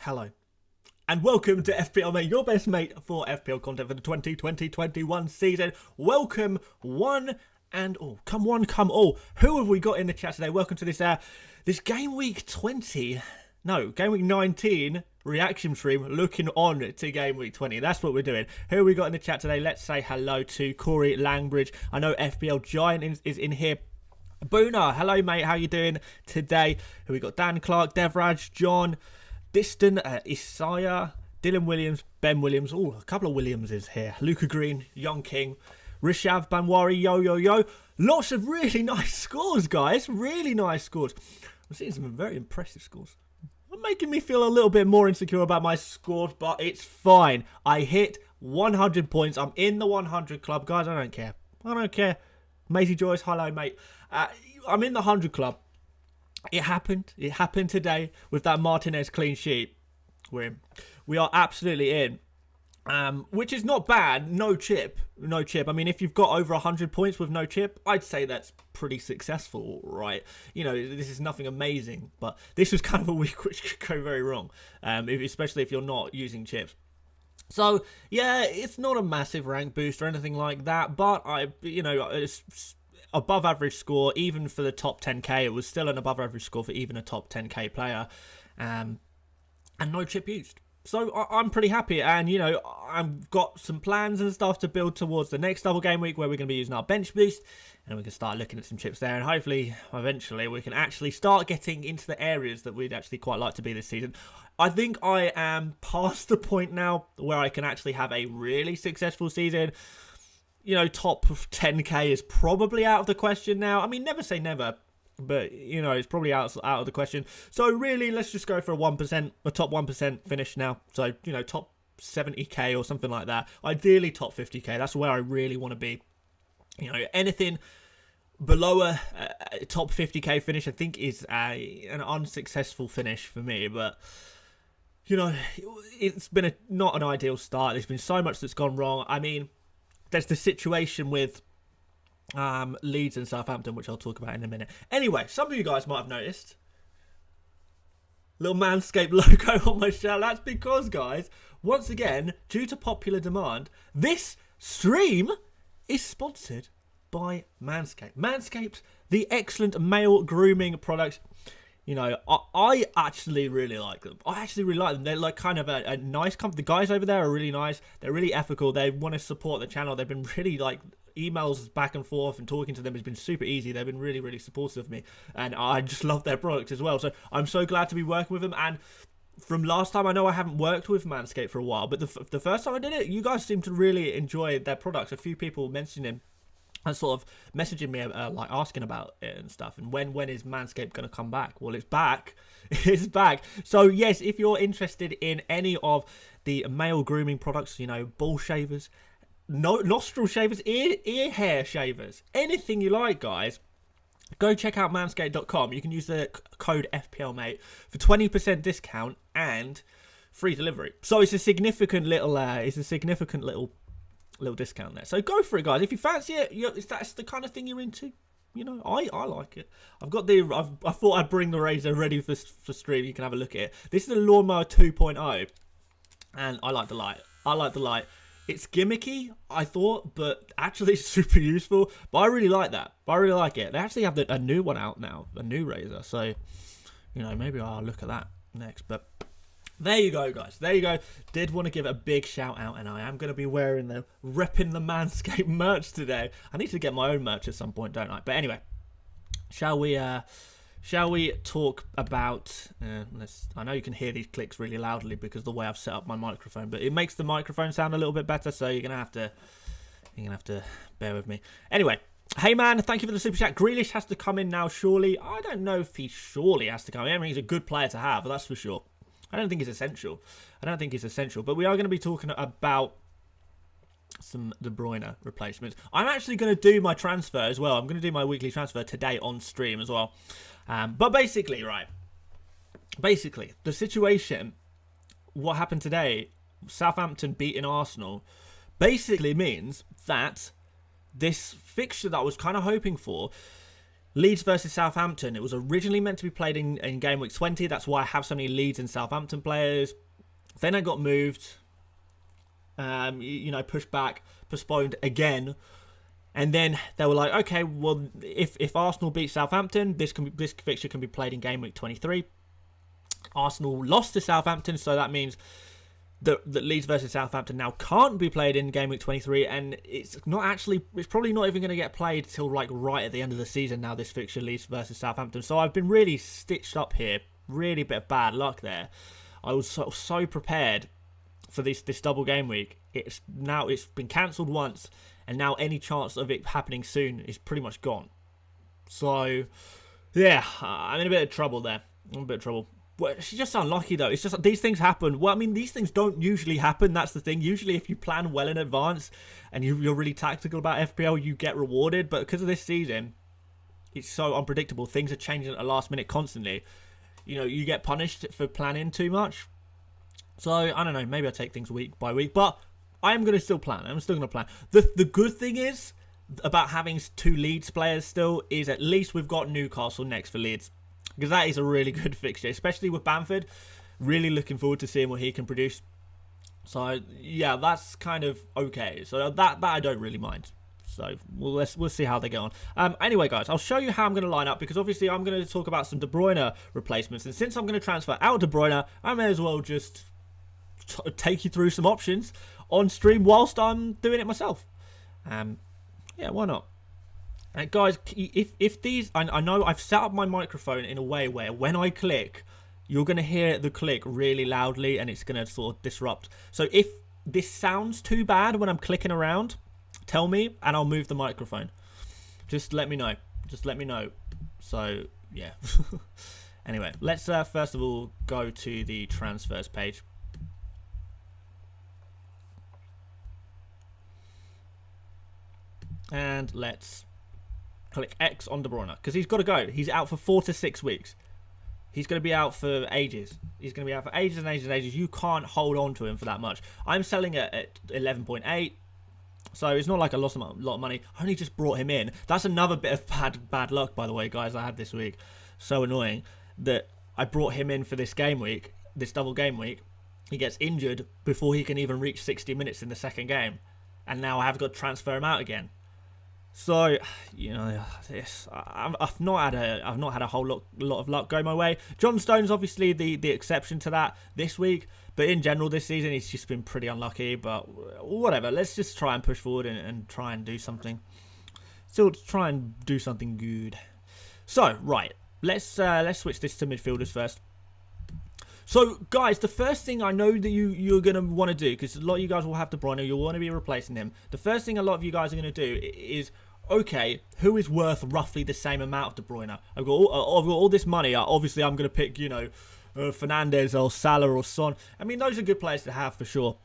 Hello, and welcome to FPL Mate, your best mate for FPL content for the 2020-21 season. Welcome, one and all. Come one, come all. Who have we got in the chat today? Welcome to this Game Week 20, no, Game Week 19 reaction stream, looking on to Game Week 20. That's what we're doing. Who have we got in the chat today? Let's say hello to Corey Langbridge. I know FPL Giant is in here. Boona, hello mate, how you doing today? Who we got? Dan Clark, Devraj, John, Diston, Isaiah, Dylan Williams, Ben Williams. Oh, a couple of Williamses here. Luca Green, Young King, Rishav Banwari, yo. Lots of really nice scores, guys. Really nice scores. I'm seeing some very impressive scores. Making me feel a little bit more insecure about my scores, but it's fine. I hit 100 points. I'm in the 100 club, guys. I don't care. I don't care. Maisie Joyce, hello, mate. I'm in the 100 club. It happened. It happened today with that Martinez clean sheet. We're in. We are absolutely in. Which is not bad. No chip. No chip. I mean, if you've got over 100 points with no chip, I'd say that's pretty successful, right? You know, this is nothing amazing, but this was kind of a week which could go very wrong, especially if you're not using chips. So, yeah, it's not a massive rank boost or anything like that, but it's above average score, even for the top 10k. It was still an above average score for even a top 10k player, and no chip used. So I'm pretty happy, and you know, I've got some plans and stuff to build towards the next double game week where we're going to be using our bench boost, and we can start looking at some chips there, and hopefully eventually we can actually start getting into the areas that we'd actually quite like to be this season. I think I am past the point now where I can actually have a really successful season. You know, top 10k is probably out of the question now. I mean, never say never, but, you know, it's probably out of the question. So, really, let's just go for a top 1% finish now. So, you know, top 70k or something like that. Ideally, top 50k. That's where I really want to be. You know, anything below a top 50k finish, I think, is an unsuccessful finish for me. But, you know, it's been not an ideal start. There's been so much that's gone wrong. I mean, there's the situation with Leeds and Southampton, which I'll talk about in a minute. Anyway, some of you guys might have noticed little Manscaped logo on my shirt. That's because, guys, once again, due to popular demand, this stream is sponsored by Manscaped. Manscaped, the excellent male grooming products. You know, I actually really like them. I actually really like them. They're like kind of a nice company. The guys over there are really nice. They're really ethical. They want to support the channel. They've been really like emails back and forth, and talking to them has been super easy. They've been really, really supportive of me, and I just love their products as well. So I'm so glad to be working with them. And from last time, I know I haven't worked with Manscaped for a while, but the first time I did it, you guys seem to really enjoy their products. A few people mentioned them and sort of messaging me like asking about it and stuff, and when is Manscaped going to come back? Well, it's back. It's back. So yes, if you're interested in any of the male grooming products, you know, ball shavers, nostril shavers, ear hair shavers, anything you like, guys, go check out manscaped.com. You can use the code FPLMate for 20% discount and free delivery. So it's a significant little little discount there. So go for it, guys. If you fancy it, if that's the kind of thing you're into, you know, I like it. I thought I'd bring the razor ready for stream. You can have a look at it. This is the Lawnmower 2.0, and I like the light. It's gimmicky, I thought, but actually super useful. But I really like that. I really like it. They actually have a new one out now, a new razor. So, you know, maybe I'll look at that next. But there you go, guys. There you go. Did want to give a big shout out, and I am going to be repping the Manscaped merch today. I need to get my own merch at some point, don't I? But anyway, shall we talk about... I know you can hear these clicks really loudly because of the way I've set up my microphone, but it makes the microphone sound a little bit better, so you're gonna have to bear with me. Anyway, hey man, thank you for the super chat. Grealish has to come in now, surely. I don't know if he surely has to come in. I mean, he's a good player to have, that's for sure. I don't think it's essential. But we are going to be talking about some De Bruyne replacements. I'm actually going to do my transfer as well. I'm going to do my weekly transfer today on stream as well. But basically, the situation, what happened today, Southampton beating Arsenal, basically means that this fixture that I was kind of hoping for, Leeds versus Southampton. It was originally meant to be played in Game Week 20. That's why I have so many Leeds and Southampton players. Then I got moved, pushed back, postponed again. And then they were like, okay, well, if Arsenal beat Southampton, this fixture can be played in Game Week 23. Arsenal lost to Southampton, so that means that Leeds versus Southampton now can't be played in Game Week 23, and it's probably not even going to get played till like right at the end of the season now, this fixture, Leeds versus Southampton. So I've been really stitched up here, really a bit of bad luck there. I was so prepared for this double game week. It's been cancelled once, and now any chance of it happening soon is pretty much gone. So yeah, I'm in a bit of trouble there. Well, it's just unlucky though. It's just these things happen. Well, I mean, these things don't usually happen. That's the thing. Usually, if you plan well in advance and you're really tactical about FPL, you get rewarded. But because of this season, it's so unpredictable. Things are changing at the last minute constantly. You get punished for planning too much. So I don't know. Maybe I take things week by week, but I am going to still plan. I'm still going to plan. The good thing is about having 2 Leeds players still is at least we've got Newcastle next for Leeds. Because that is a really good fixture, especially with Bamford. Really looking forward to seeing what he can produce. So, yeah, that's kind of okay. So, that I don't really mind. So, we'll see how they go on. Anyway, guys, I'll show you how I'm going to line up. Because, obviously, I'm going to talk about some De Bruyne replacements. And since I'm going to transfer out De Bruyne, I may as well just take you through some options on stream whilst I'm doing it myself. Yeah, why not? Guys, if these... I know I've set up my microphone in a way where when I click, you're going to hear the click really loudly and it's going to sort of disrupt. So if this sounds too bad when I'm clicking around, tell me and I'll move the microphone. Just let me know. So, yeah. Anyway, let's first of all go to the transfers page. And let's... click X on De Bruyne because he's got to go. He's out for 4 to 6 weeks. He's going to be out for ages. He's going to be out for ages and ages and ages. You can't hold on to him for that much. I'm selling it at 11.8. So it's not like I lost a lot of money. I only just brought him in. That's another bit of bad luck, by the way, guys, I had this week. So annoying that I brought him in for this game week, this double game week. He gets injured before he can even reach 60 minutes in the second game. And now I have got to transfer him out again. So, I've not had a whole lot of luck go my way. John Stone's obviously the exception to that this week, but in general this season he's just been pretty unlucky. But whatever, let's just try and push forward and try and do something. Still try and do something good. So right, let's switch this to midfielders first. So, guys, the first thing I know that you're going to want to do, because a lot of you guys will have De Bruyne, you'll want to be replacing him. The first thing a lot of you guys are going to do is, okay, who is worth roughly the same amount of De Bruyne? I've got all this money. Obviously, I'm going to pick, Fernandes or Salah or Son. I mean, those are good players to have for sure.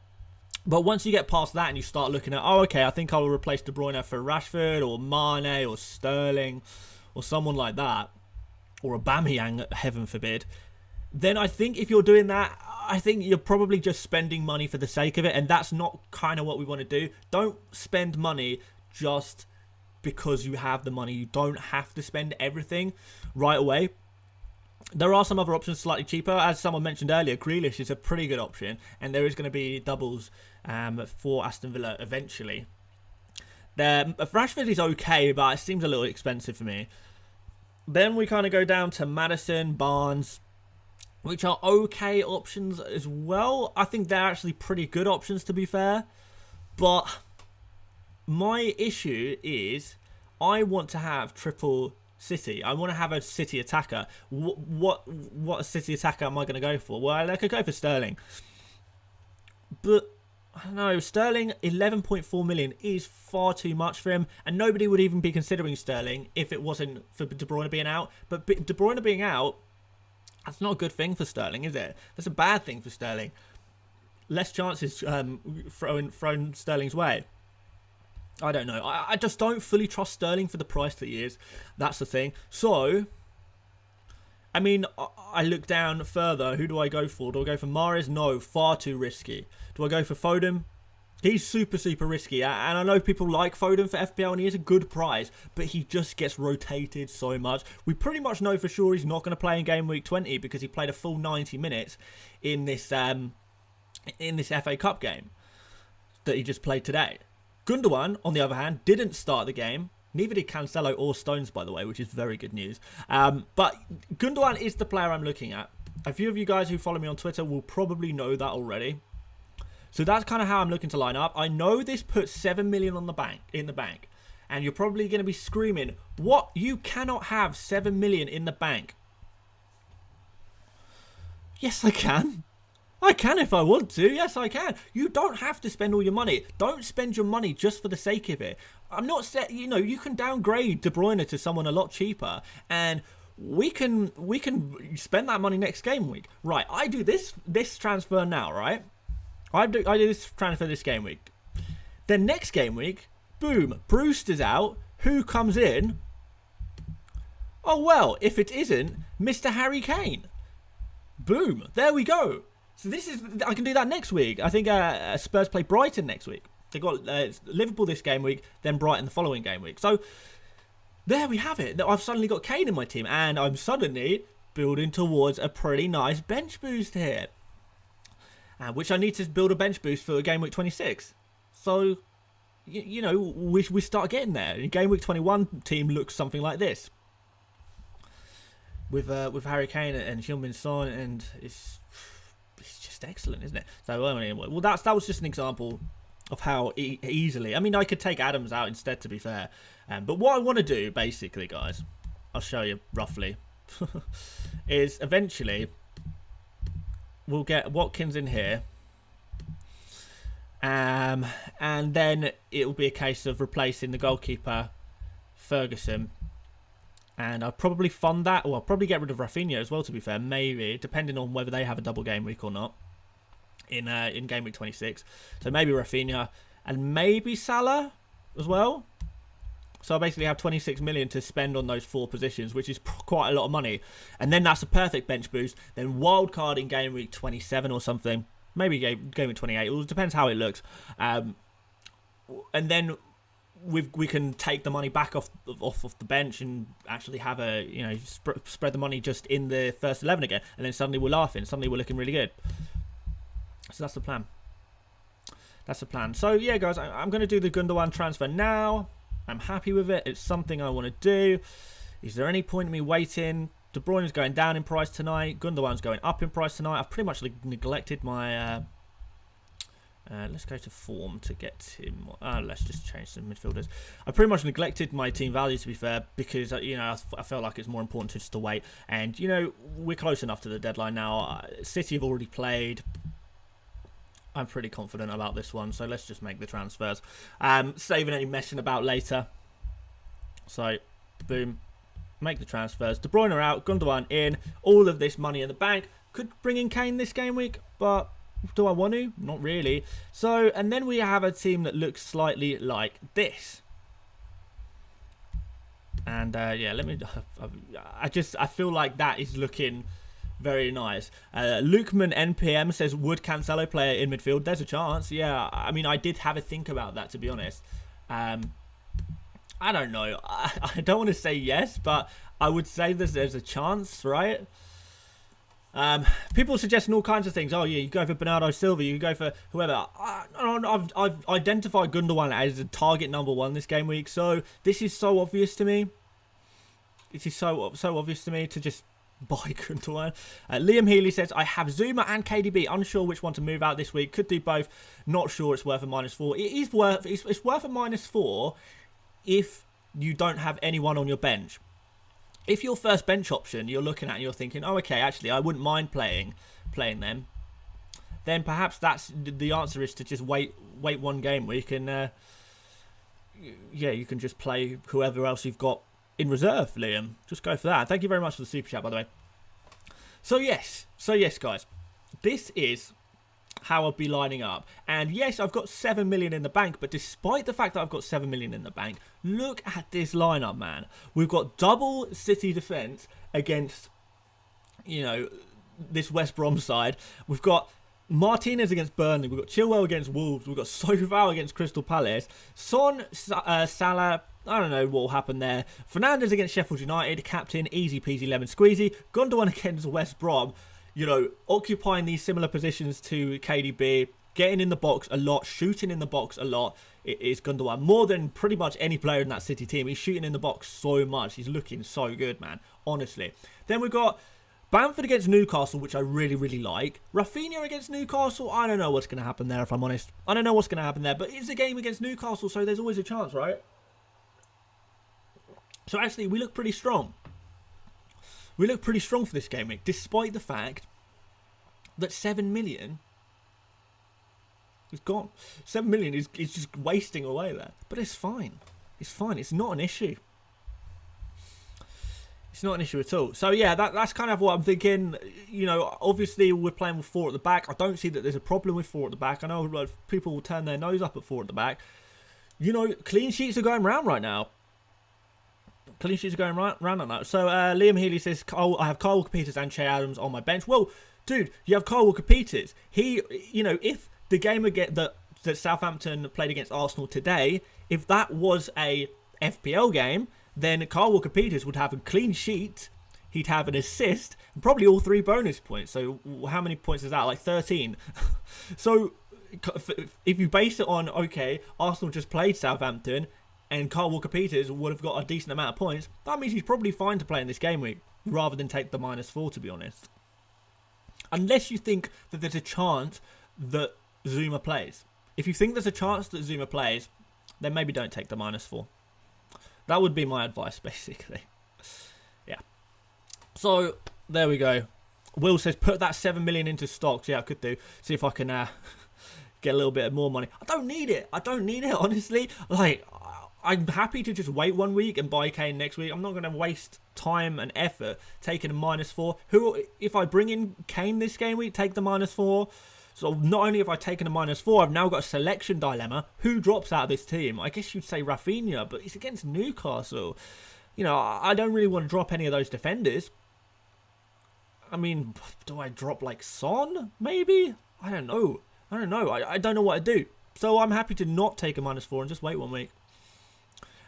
But once you get past that and you start looking at, okay, I think I'll replace De Bruyne for Rashford or Mane or Sterling or someone like that, or Aubameyang, heaven forbid. Then I think if you're doing that, I think you're probably just spending money for the sake of it. And that's not kind of what we want to do. Don't spend money just because you have the money. You don't have to spend everything right away. There are some other options slightly cheaper. As someone mentioned earlier, Grealish is a pretty good option. And there is going to be doubles for Aston Villa eventually. Rashford is okay, but it seems a little expensive for me. Then we kind of go down to Maddison, Barnes, which are okay options as well. I think they're actually pretty good options, to be fair. But my issue is I want to have triple City. I want to have a City attacker. What a City attacker am I going to go for? Well, I could go for Sterling. But, I don't know, Sterling, 11.4 million is far too much for him. And nobody would even be considering Sterling if it wasn't for De Bruyne being out. But De Bruyne being out, that's not a good thing for Sterling, is it? That's a bad thing for Sterling. Less chances thrown Sterling's way. I don't know. I just don't fully trust Sterling for the price that he is. That's the thing. So, I mean, I look down further. Who do I go for? Do I go for Mahrez? No, far too risky. Do I go for Foden? He's super, super risky, and I know people like Foden for FPL, and he is a good prize, but he just gets rotated so much. We pretty much know for sure he's not going to play in Game Week 20 because he played a full 90 minutes in this FA Cup game that he just played today. Gundogan, on the other hand, didn't start the game. Neither did Cancelo or Stones, by the way, which is very good news. But Gundogan is the player I'm looking at. A few of you guys who follow me on Twitter will probably know that already. So that's kind of how I'm looking to line up. I know this puts 7 million in the bank. And you're probably going to be screaming, what? You cannot have 7 million in the bank. Yes, I can. I can if I want to. Yes, I can. You don't have to spend all your money. Don't spend your money just for the sake of it. I'm not saying, you can downgrade De Bruyne to someone a lot cheaper, and we can spend that money next game week. Right, I do this transfer now, right? I do this transfer this game week. Then next game week, boom, Brewster's out. Who comes in? Oh, well, if it isn't Mr. Harry Kane. Boom, there we go. So I can do that next week. I think Spurs play Brighton next week. They got Liverpool this game week, then Brighton the following game week. So there we have it. I've suddenly got Kane in my team, and I'm suddenly building towards a pretty nice bench boost here. Which I need to build a bench boost for Game Week 26. So, we start getting there. In Game Week 21, team looks something like this. With Harry Kane and Heung-min Son, and it's just excellent, isn't it? So, well, that was just an example of how easily. I mean, I could take Adams out instead, to be fair. But what I want to do, basically, guys, I'll show you roughly, is eventually we'll get Watkins in here. And then it will be a case of replacing the goalkeeper, Ferguson. And I'll probably fund that, or I'll probably get rid of Rafinha as well, to be fair. Maybe, depending on whether they have a double game week or not in Game Week 26. So maybe Rafinha and maybe Salah as well. So I basically have 26 million to spend on those 4 positions, which is quite a lot of money. And then that's a perfect bench boost. Then wildcard in Game Week 27 or something. Maybe Game Week 28. It depends how it looks. And then we can take the money back off the bench and actually have spread the money just in the first 11 again. And then suddenly we're laughing. Suddenly we're looking really good. So that's the plan. That's the plan. So yeah, guys, I'm going to do the Gundogan transfer now. I'm happy with it. It's something I want to do. Is there any point in me waiting? De Bruyne is going down in price tonight. Gundogan's going up in price tonight. I've pretty much neglected my... let's go to form to get him... let's just change some midfielders. I pretty much neglected my team value, to be fair, because, I felt like it's more important just to wait. And, we're close enough to the deadline now. City have already played. I'm pretty confident about this one, so let's just make the transfers. Saving any messing about later. So, boom. Make the transfers. De Bruyne out, Gundogan in. All of this money in the bank. Could bring in Kane this game week, but do I want to? Not really. So, and then we have a team that looks slightly like this. And, yeah, let me... I feel like that is looking... very nice. Lukeman NPM says, would Cancelo play in midfield? There's a chance. Yeah, I mean, I did have a think about that, to be honest. I don't know. I don't want to say yes, but I would say there's a chance, right? People suggesting all kinds of things. Oh, yeah, you go for Bernardo Silva. You go for whoever. I've identified Gundogan as a target number 1 this game week, so this is so obvious to me. It is so obvious to me to just buy Gundogan. Liam Healy says, I have Zuma and KDB. Unsure which one to move out this week. Could do both. Not sure it's worth a -4. It's worth a -4 if you don't have anyone on your bench. If your first bench option you're looking at and you're thinking, oh, okay, actually, I wouldn't mind playing them, then perhaps that's the answer is to just wait 1 game week and yeah, you can just play whoever else you've got in reserve, Liam. Just go for that. Thank you very much for the super chat, by the way. So yes, guys, this is how I'll be lining up. And yes, I've got 7 million in the bank, but despite the fact that I've got 7 million in the bank, look at this lineup, man. We've got double City defense against, this West Brom side. We've got Martinez against Burnley. We've got Chilwell against Wolves. We've got Sofal against Crystal Palace. Son, Salah. I don't know what will happen there. Fernandes against Sheffield United. Captain, easy peasy lemon squeezy. Gundogan against West Brom. You know, occupying these similar positions to KDB. Getting in the box a lot. Shooting in the box a lot. It is Gundogan. More than pretty much any player in that City team. He's shooting in the box so much. He's looking so good, man. Honestly. Then we've got Bamford against Newcastle, which I really, really like. Rafinha against Newcastle, I don't know what's going to happen there, if I'm honest. I don't know what's going to happen there, but it's a game against Newcastle, so there's always a chance, right? So actually, we look pretty strong. We look pretty strong for this game week, despite the fact that 7 million is gone. 7 million is just wasting away there. But it's fine. It's fine. It's not an issue. It's not an issue at all. So, yeah, that's kind of what I'm thinking. You know, obviously, we're playing with 4 at the back. I don't see that there's a problem with 4 at the back. I know people will turn their nose up at 4 at the back. You know, clean sheets are going round right now. Clean sheets are going round right now. So, Liam Healy says, I have Kyle Walker-Peters and Che Adams on my bench. Well, dude, you have Kyle Walker-Peters. He, you know, if the game again that Southampton played against Arsenal today, if that was a FPL game, then Kyle Walker-Peters would have a clean sheet, he'd have an assist, and probably all 3 bonus points. So how many points is that? Like 13. So if you base it on, okay, Arsenal just played Southampton, and Kyle Walker-Peters would have got a decent amount of points, that means he's probably fine to play in this game week, rather than take the -4, to be honest. Unless you think that there's a chance that Zuma plays. If you think there's a chance that Zuma plays, then maybe don't take the -4. That would be my advice, basically. Yeah. So, there we go. Will says, put that 7 million into stocks. Yeah, I could do. See if I can get a little bit more money. I don't need it. I don't need it, honestly. Like, I'm happy to just wait 1 week and buy Kane next week. I'm not going to waste time and effort taking a -4. If I bring in Kane this game week, take the -4. So not only have I taken a -4, I've now got a selection dilemma. Who drops out of this team? I guess you'd say Rafinha, but it's against Newcastle. You know, I don't really want to drop any of those defenders. I mean, do I drop like Son? Maybe? I don't know. I don't know. I don't know what to do. So I'm happy to not take a -4 and just wait 1 week.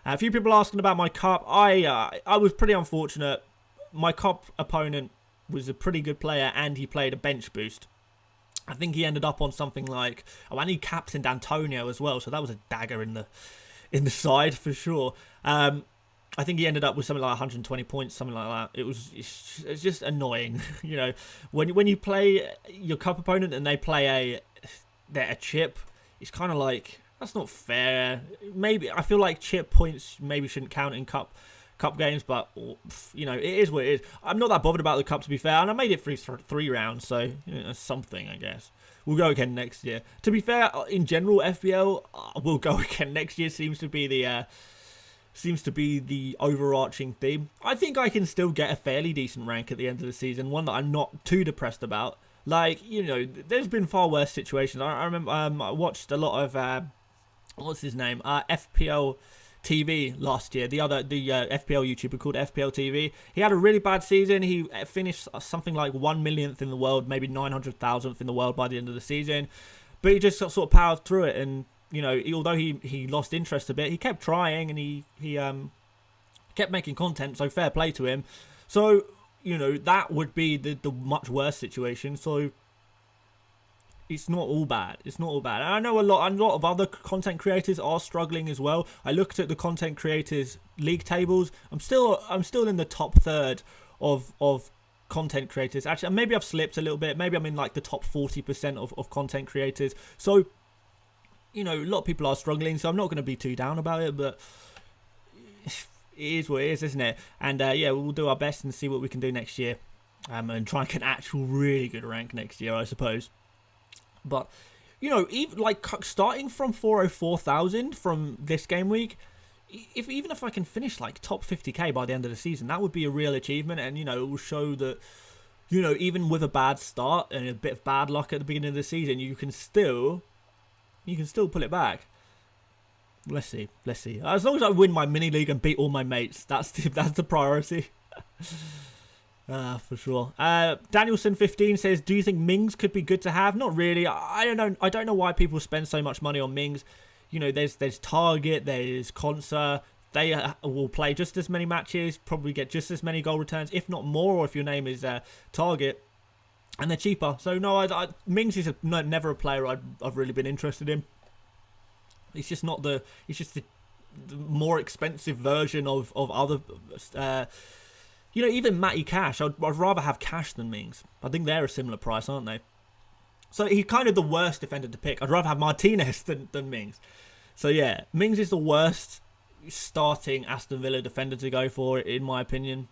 A few people asking about my cup. I was pretty unfortunate. My cup opponent was a pretty good player and he played a bench boost. I think he ended up on something like, and he captained Antonio as well, so that was a dagger in the side for sure. I think he ended up with something like 120 points, something like that. It's just annoying, you know, when you play your cup opponent and they play a chip. It's kind of like, that's not fair. Maybe I feel like chip points maybe shouldn't count in cup games, but you know, it is what it is. I'm not that bothered about the cup, to be fair, and I made it through 3 rounds, so you know, something, I guess. We'll go again next year. To be fair, in general, FPL we'll go again next year seems to be the overarching theme. I think I can still get a fairly decent rank at the end of the season, one that I'm not too depressed about. Like, you know, there's been far worse situations. I remember I watched a lot of what's his name, FPL TV last year, the FPL YouTuber called FPL TV. He had a really bad season. He finished something like 1 millionth in the world, maybe 900,000th in the world by the end of the season. But he just sort of powered through it, and you know, although he lost interest a bit, he kept trying and he kept making content. So fair play to him. So you know, that would be the much worse situation. So it's not all bad. It's not all bad. And I know a lot of other content creators are struggling as well. I looked at the content creators league tables. I'm still in the top third of content creators. Actually, maybe I've slipped a little bit. Maybe I'm in like the top 40% of content creators. So, you know, a lot of people are struggling. So I'm not going to be too down about it, but it is what it is, isn't it? And yeah, we'll do our best and see what we can do next year. And try and get an actual really good rank next year, I suppose. But, you know, even like starting from 404,000 from this game week, even if I can finish like top 50k by the end of the season, that would be a real achievement. And, you know, it will show that, you know, even with a bad start and a bit of bad luck at the beginning of the season, you can still pull it back. Let's see. As long as I win my mini league and beat all my mates, that's the priority. For sure. Danielson15 says, do you think Mings could be good to have? Not really. I don't know. I don't know why people spend so much money on Mings. You know, there's Target, there's Conser. They will play just as many matches, probably get just as many goal returns, if not more, or if your name is Target. And they're cheaper. So, no, Mings is never a player I've really been interested in. It's just not the... It's just the more expensive version of other... you know, even Matty Cash. I'd rather have Cash than Mings. I think they're a similar price, aren't they? So, he's kind of the worst defender to pick. I'd rather have Martinez than Mings. So, yeah, Mings is the worst starting Aston Villa defender to go for, in my opinion.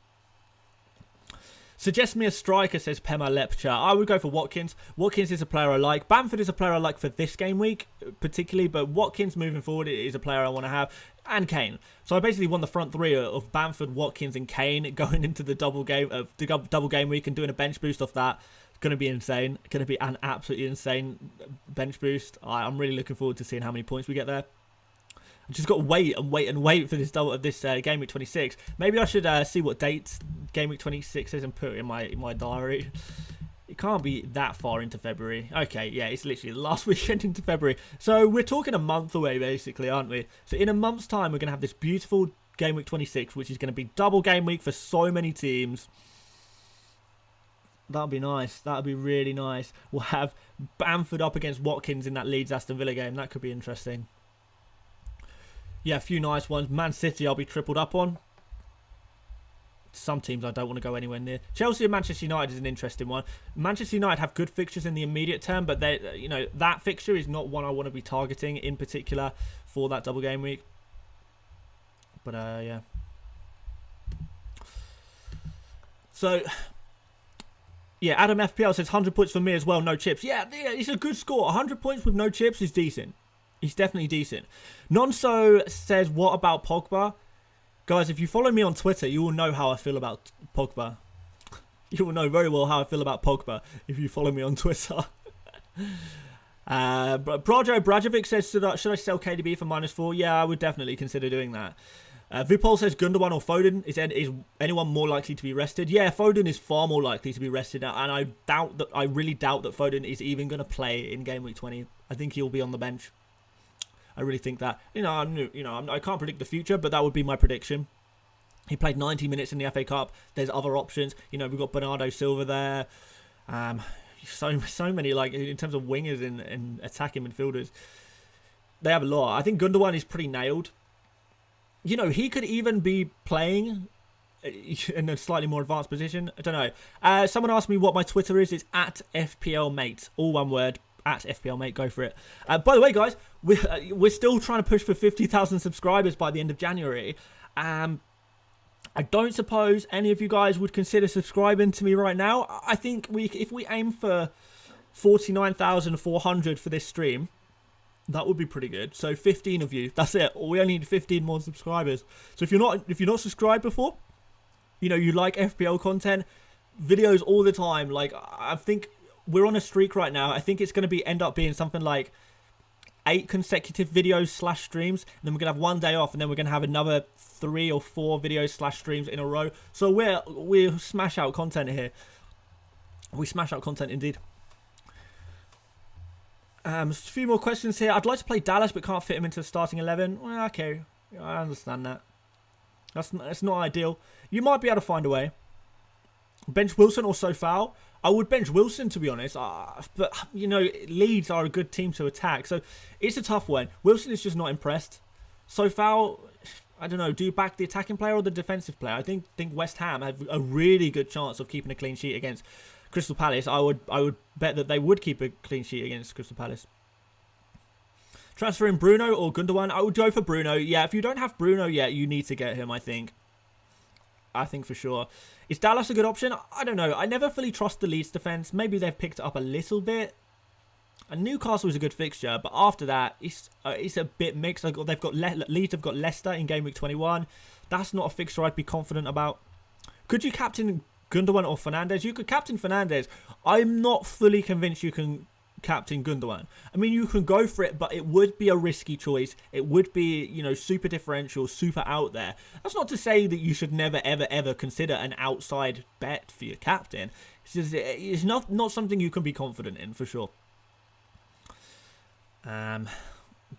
Suggest me a striker, says Pema Lepcha. I would go for Watkins. Watkins is a player I like. Bamford is a player I like for this game week, particularly. But Watkins moving forward is a player I want to have. And Kane. So I basically won the front three of Bamford, Watkins and Kane going into the double game week and doing a bench boost off that. It's going to be insane. Going to be an absolutely insane bench boost. I'm really looking forward to seeing how many points we get there. I've just got to wait for this game week 26. Maybe I should see what dates game week 26 is and put it in my diary. It can't be that far into February. Okay, yeah, it's literally the last weekend into February. So we're talking a month away, basically, aren't we? So in a month's time, we're going to have this beautiful game week 26, which is going to be double game week for so many teams. That'll be nice. That'll be really nice. We'll have Bamford up against Watkins in that Leeds-Aston Villa game. That could be interesting. Yeah, a few nice ones. Man City, I'll be tripled up on. Some teams I don't want to go anywhere near. Chelsea and Manchester United is an interesting one. Manchester United have good fixtures in the immediate term, but they, you know, that fixture is not one I want to be targeting in particular for that double game week. But yeah. So yeah, Adam FPL says 100 points for me as well, no chips. Yeah, it's a good score. 100 points with no chips is decent. He's definitely decent. Nonso says, what about Pogba? Guys, if you follow me on Twitter, you will know how I feel about Pogba. You will know very well how I feel about Pogba if you follow me on Twitter. Brajo Brajovic says, should I sell KDB for -4? Yeah, I would definitely consider doing that. Vipol says, Gundogan or Foden? Is anyone more likely to be rested? Yeah, Foden is far more likely to be rested. And I really doubt that Foden is even going to play in game week 20. I think he'll be on the bench. I really think that. I can't predict the future, but that would be my prediction. He played 90 minutes in the FA Cup. There's other options. You know, we've got Bernardo Silva there. So many, like, in terms of wingers and attacking midfielders. They have a lot. I think Gundogan is pretty nailed. You know, he could even be playing in a slightly more advanced position. I don't know. Someone asked me what my Twitter is. It's @FPLMate. All one word. @FPLMate, go for it. By the way, guys, we're still trying to push for 50,000 subscribers by the end of January. I don't suppose any of you guys would consider subscribing to me right now. I think if we aim for 49,400 for this stream, that would be pretty good. So 15 of you, that's it. We only need 15 more subscribers. So if you're not subscribed before, you know, you like FPL content, videos all the time. Like, I think we're on a streak right now. I think it's going to end up being something like 8 consecutive videos / streams. And then we're going to have one day off. And then we're going to have another 3 or 4 videos / streams in a row. So we smash out content here. We smash out content indeed. A few more questions here. I'd like to play Dallas, but can't fit him into the starting 11. Well, okay. I understand that. That's not ideal. You might be able to find a way. Bench Wilson or Sofal. I would bench Wilson, to be honest. But, you know, Leeds are a good team to attack. So it's a tough one. Wilson is just not impressed. Sofal, I don't know. Do you back the attacking player or the defensive player? I think West Ham have a really good chance of keeping a clean sheet against Crystal Palace. I would bet that they would keep a clean sheet against Crystal Palace. Transferring Bruno or Gundogan? I would go for Bruno. Yeah, if you don't have Bruno yet, you need to get him, I think. I think for sure. Is Dallas a good option? I don't know. I never fully trust the Leeds defence. Maybe they've picked it up a little bit. And Newcastle is a good fixture, but after that, it's a bit mixed. Leeds have got Leicester in game week 21. That's not a fixture I'd be confident about. Could you captain Gundogan or Fernandes? You could captain Fernandes. I'm not fully convinced you can captain Gundogan. I mean, you can go for it, but it would be a risky choice. It would be, you know, super differential, super out there. That's not to say that you should never, ever, ever consider an outside bet for your captain. It's not something you can be confident in, for sure.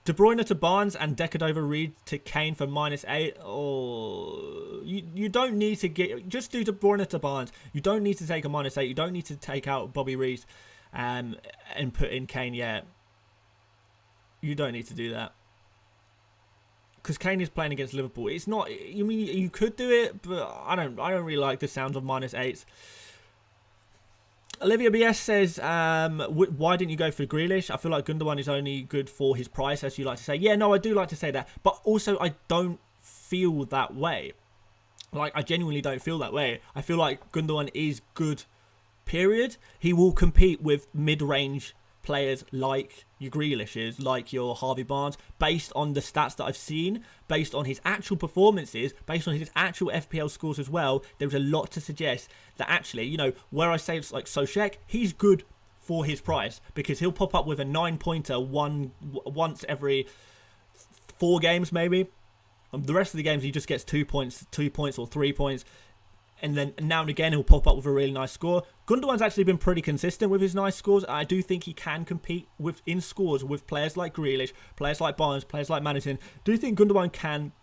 De Bruyne to Barnes and Decadova-Reid to Kane for -8. Oh, you don't need to just do De Bruyne to Barnes. You don't need to take a -8. You don't need to take out Bobby Reid and put in Kane yet. You don't need to do that. Because Kane is playing against Liverpool. It's not, you mean, you could do it, but I don't really like the sound of -8s. Olivia BS says, why didn't you go for Grealish? I feel like Gundogan is only good for his price, as you like to say. Yeah, no, I do like to say that. But also, I don't feel that way. Like, I genuinely don't feel that way. I feel like Gundogan is good, period. He will compete with mid-range players like your Grealishes, like your Harvey Barnes, based on the stats that I've seen, based on his actual performances, based on his actual FPL scores as well. There's a lot to suggest that actually, you know, where I say it's like Soucek, he's good for his price because he'll pop up with a 9-pointer once every 4 games maybe. The rest of the games he just gets 2 points or 3 points. And then now and again, he'll pop up with a really nice score. Gundogan's actually been pretty consistent with his nice scores. I do think he can compete in scores with players like Grealish, players like Barnes, players like Madison. Do you think Gundogan can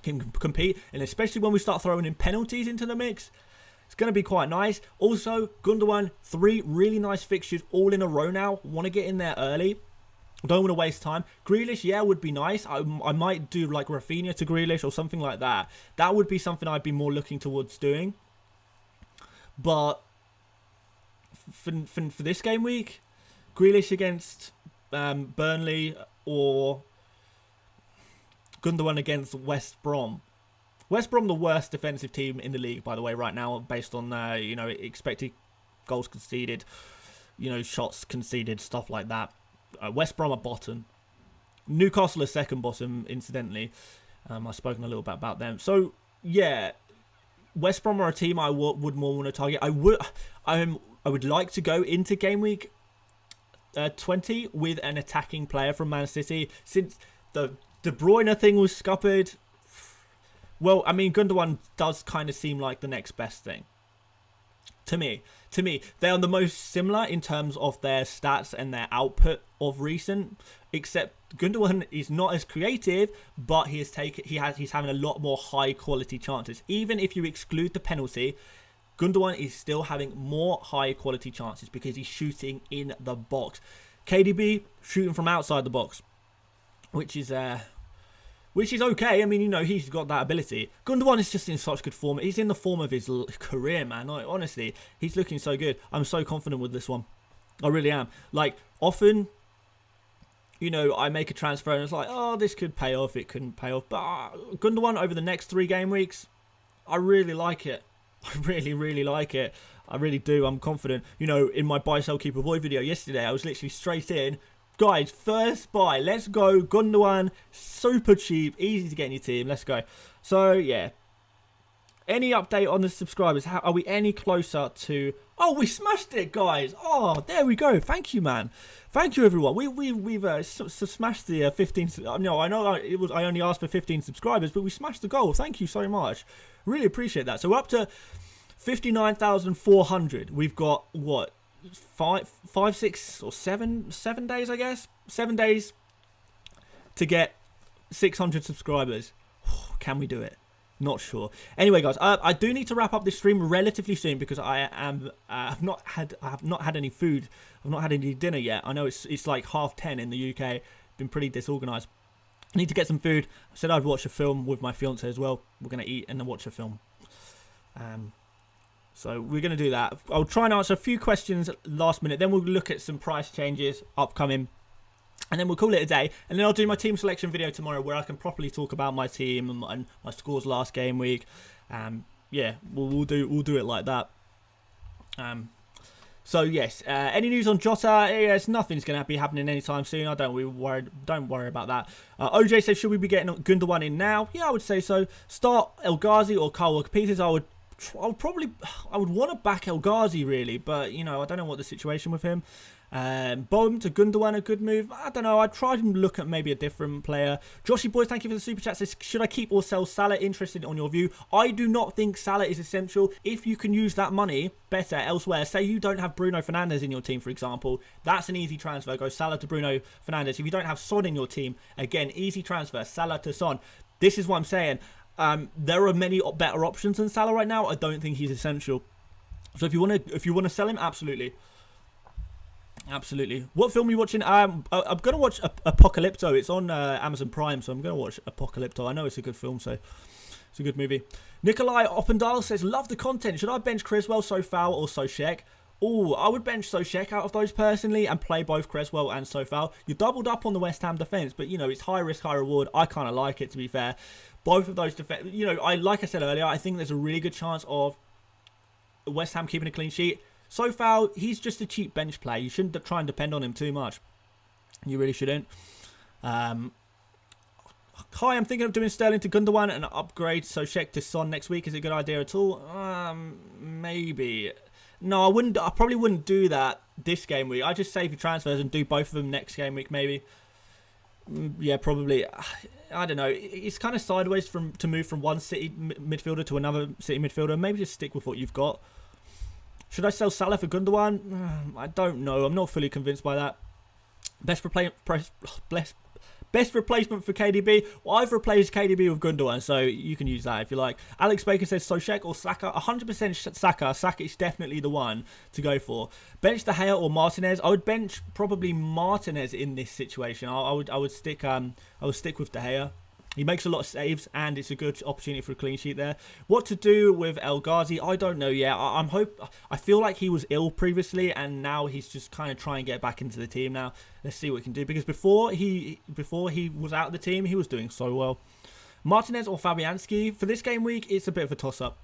compete? And especially when we start throwing in penalties into the mix, it's going to be quite nice. Also, Gundogan, 3 really nice fixtures all in a row now. Want to get in there early. Don't want to waste time. Grealish, yeah, would be nice. I might do like Rafinha to Grealish or something like that. That would be something I'd be more looking towards doing. But for this game week, Grealish against Burnley or Gundogan against West Brom. West Brom, the worst defensive team in the league, by the way, right now, based on you know, expected goals conceded, you know, shots conceded, stuff like that. West Brom are bottom. Newcastle are second bottom, incidentally. I've spoken a little bit about them. So, yeah, West Brom are a team I would more want to target. I would like to go into game week 20 with an attacking player from Man City. Since the De Bruyne thing was scuppered, well, I mean, Gundogan does kind of seem like the next best thing. To me, they are the most similar in terms of their stats and their output of recent. Except Gundogan is not as creative, but he's having a lot more high quality chances. Even if you exclude the penalty, Gundogan is still having more high quality chances because he's shooting in the box. KDB shooting from outside the box, which is okay. I mean, you know, he's got that ability. Gundogan is just in such good form. He's in the form of his career, man. Like, honestly, he's looking so good. I'm so confident with this one. I really am. Like, often, you know, I make a transfer and it's like, oh, this could pay off. It couldn't pay off. But Gundogan over the next 3 game weeks, I really like it. I really, really like it. I really do. I'm confident. You know, in my buy, sell, keep, avoid video yesterday, I was literally straight in. Guys, first buy. Let's go. Gundogan, super cheap, easy to get in your team. Let's go. So, yeah. Any update on the subscribers? How are we any closer to... Oh, we smashed it, guys. Oh, there we go. Thank you, man. Thank you, everyone. We've smashed the 15... No, I know I only asked for 15 subscribers, but we smashed the goal. Thank you so much. Really appreciate that. So, we're up to 59,400. We've got, what... 5, 6 or 7 days, I guess. 7 days to get 600 subscribers. Can we do it? Not sure. Anyway, guys, I do need to wrap up this stream relatively soon because I have not had any food. I've not had any dinner yet. I know it's like 10:30 in the UK. Been pretty disorganized. I need to get some food. I said I'd watch a film with my fiance as well. We're gonna eat and then watch a film. So we're going to do that. I'll try and answer a few questions last minute. Then we'll look at some price changes upcoming. And then we'll call it a day. And then I'll do my team selection video tomorrow where I can properly talk about my team and my scores last game week. Yeah, we'll do it like that. So yes, any news on Jota? Yes, nothing's going to be happening anytime soon. Don't worry about that. OJ says, should we be getting Gundogan in now? Yeah, I would say so. Start El Ghazi or Kyle Walker-Peters. I would I would want to back El Ghazi really, but you know, I don't know what the situation with him. Bohm to Gundogan, a good move. I don't know. I'd try and look at maybe a different player. Joshy Boys, thank you for the super chat. Says, should I keep or sell Salah? Interested on your view. I do not think Salah is essential. If you can use that money better elsewhere, say you don't have Bruno Fernandes in your team, for example, that's an easy transfer. Go Salah to Bruno Fernandes. If you don't have Son in your team, again, easy transfer. Salah to Son. This is what I'm saying. There are many better options than Salah right now. I don't think he's essential. So if you want to sell him, absolutely. Absolutely. What film are you watching? I'm going to watch Apocalypto. It's on Amazon Prime, so I'm going to watch Apocalypto. I know it's a good film, so it's a good movie. Nikolai Oppendal says, love the content. Should I bench Creswell, Sofal, or Sochek? Oh, I would bench Sochek out of those personally and play both Creswell and Sofal. You doubled up on the West Ham defence, but, you know, it's high risk, high reward. I kind of like it, to be fair. Both of those defence, you know, like I said earlier, I think there's a really good chance of West Ham keeping a clean sheet. Sofal, he's just a cheap bench play. You shouldn't try and depend on him too much. You really shouldn't. Hi, I'm thinking of doing Sterling to Gundogan and upgrade Sochek to Son next week. Is it a good idea at all? Maybe. No, I wouldn't. I probably wouldn't do that this game week. I just save your transfers and do both of them next game week, maybe. Yeah, probably. I don't know. It's kind of sideways to move from one City midfielder to another City midfielder. Maybe just stick with what you've got. Should I sell Salah for Gundogan? I don't know. I'm not fully convinced by that. Best replacement for KDB? Well, I've replaced KDB with Gundogan, so you can use that if you like. Alex Baker says Sochek or Saka. 100% Saka. Saka is definitely the one to go for. Bench De Gea or Martinez? I would bench probably Martinez in this situation. I would stick with De Gea. He makes a lot of saves, and it's a good opportunity for a clean sheet there. What to do with El Ghazi? I don't know yet. I feel like he was ill previously, and now he's just kind of trying to get back into the team now. Let's see what he can do, because before he was out of the team, he was doing so well. Martinez or Fabianski? For this game week, it's a bit of a toss-up.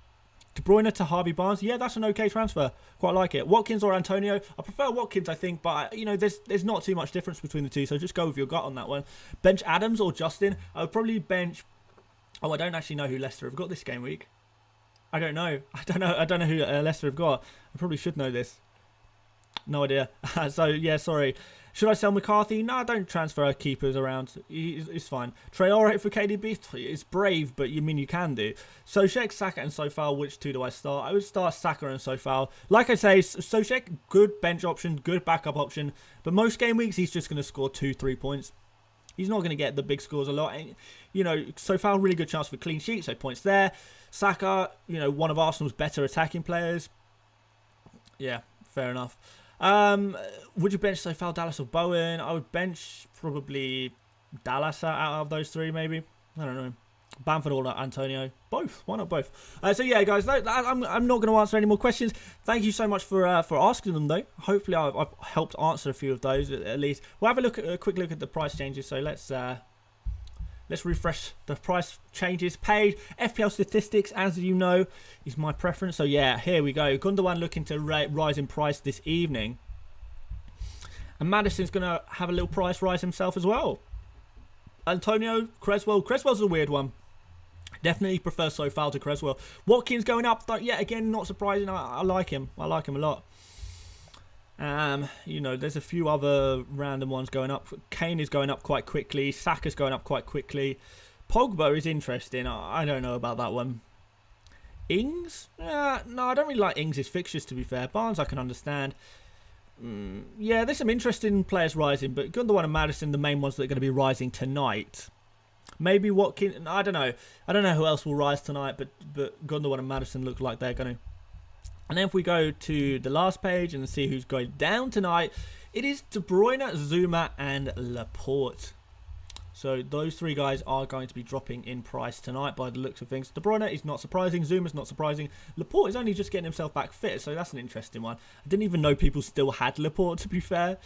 De Bruyne to Harvey Barnes. Yeah, that's an okay transfer. Quite like it. Watkins or Antonio? I prefer Watkins, I think, but, you know, there's not too much difference between the two, so just go with your gut on that one. Bench Adams or Justin? I would probably bench... Oh, I don't actually know who Leicester have got this game week. I don't know. I don't know who Leicester have got. I probably should know this. No idea. So, yeah, sorry. Should I sell McCarthy? No, don't transfer keepers around. It's fine. Traore for KDB? It's brave, but you mean you can do. Sochek, Saka and Sofal, which two do I start? I would start Saka and Sofal. Like I say, Sochek, good bench option, good backup option. But most game weeks, he's just going to score 2-3 points. He's not going to get the big scores a lot. And, you know, Sofal, really good chance for clean sheet, so points there. Saka, you know, one of Arsenal's better attacking players. Yeah, fair enough. Would you bench Sofal, Dallas or Bowen? I would bench probably Dallas out of those three, maybe. I don't know. Bamford or Antonio? Both. Why not both? So yeah, guys, I'm not going to answer any more questions. Thank you so much for asking them, though. Hopefully, I've helped answer a few of those at least. We'll have a quick look at the price changes. So let's refresh the price changes page. FPL statistics, as you know, is my preference. So yeah, here we go. Gundogan looking to rise in price this evening. And Maddison's going to have a little price rise himself as well. Antonio, Creswell. Creswell's a weird one. Definitely prefer Sofal to Creswell. Watkins going up. Yeah, again, not surprising. I like him. I like him a lot. You know, there's a few other random ones going up. Kane is going up quite quickly. Saka's going up quite quickly. Pogba is interesting. I don't know about that one. Ings? No, I don't really like Ings' fixtures, to be fair. Barnes I can understand. Yeah, there's some interesting players rising, but Gundogan and Maddison, the main ones that are going to be rising tonight. Maybe Watkins. I don't know. I don't know who else will rise tonight, but Gundogan and Maddison look like they're going to. And then if we go to the last page and see who's going down tonight, it is De Bruyne, Zuma and Laporte. So those three guys are going to be dropping in price tonight by the looks of things. De Bruyne is not surprising. Zuma's not surprising. Laporte is only just getting himself back fit, so that's an interesting one. I didn't even know people still had Laporte, to be fair.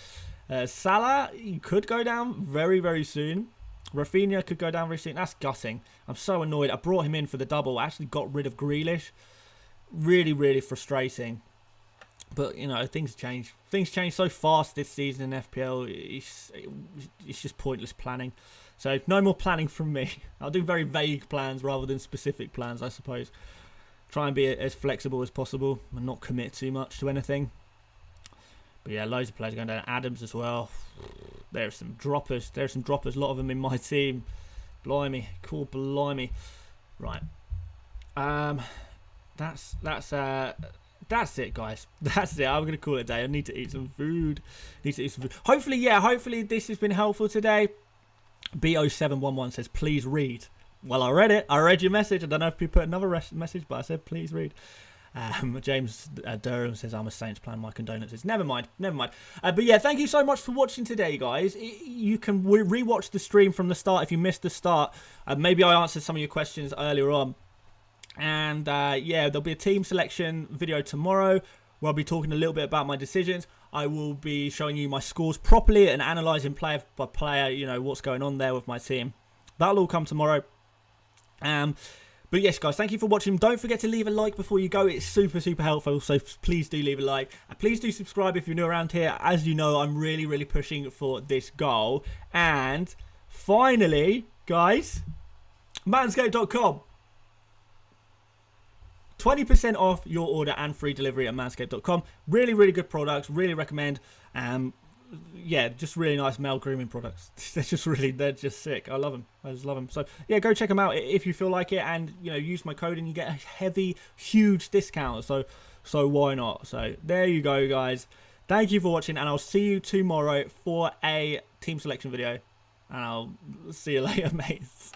Salah, he could go down very, very soon. Rafinha could go down very soon. That's gutting. I'm so annoyed. I brought him in for the double. I actually got rid of Grealish. Really, really frustrating. But, you know, things change. Things change so fast this season in FPL. It's just pointless planning. So, no more planning from me. I'll do very vague plans rather than specific plans, I suppose. Try and be as flexible as possible and not commit too much to anything. But yeah, loads of players going down. Adams as well. There's some droppers. There's some droppers. A lot of them in my team. Blimey, cool, blimey. Right. That's it, guys. That's it. I'm gonna call it a day. I need to eat some food. Hopefully, yeah. Hopefully, this has been helpful today. Bo711 says, "Please read." Well, I read it. I read your message. I don't know if you put another message, but I said, "Please read." James Durham says, "I'm a Saints plan. My condolences." Never mind. But yeah, thank you so much for watching today, guys. You can rewatch the stream from the start if you missed the start. Maybe I answered some of your questions earlier on. And yeah, there'll be a team selection video tomorrow where I'll be talking a little bit about my decisions. I will be showing you my scores properly and analysing player by player, you know, what's going on there with my team. That'll all come tomorrow. But yes, guys, thank you for watching. Don't forget to leave a like before you go. It's super helpful, so please do leave a like. And please do subscribe if you're new around here. As you know, I'm really pushing for this goal. And finally, guys, manscaped.com. 20% off your order and free delivery at manscaped.com. Really good products. Really recommend. Yeah, just really nice male grooming products. They're just sick. I love them. I just love them. So yeah, go check them out if you feel like it, and you know, use my code and you get a huge discount. So why not? So there you go, guys. Thank you for watching, and I'll see you tomorrow for a team selection video. And I'll see you later, mates.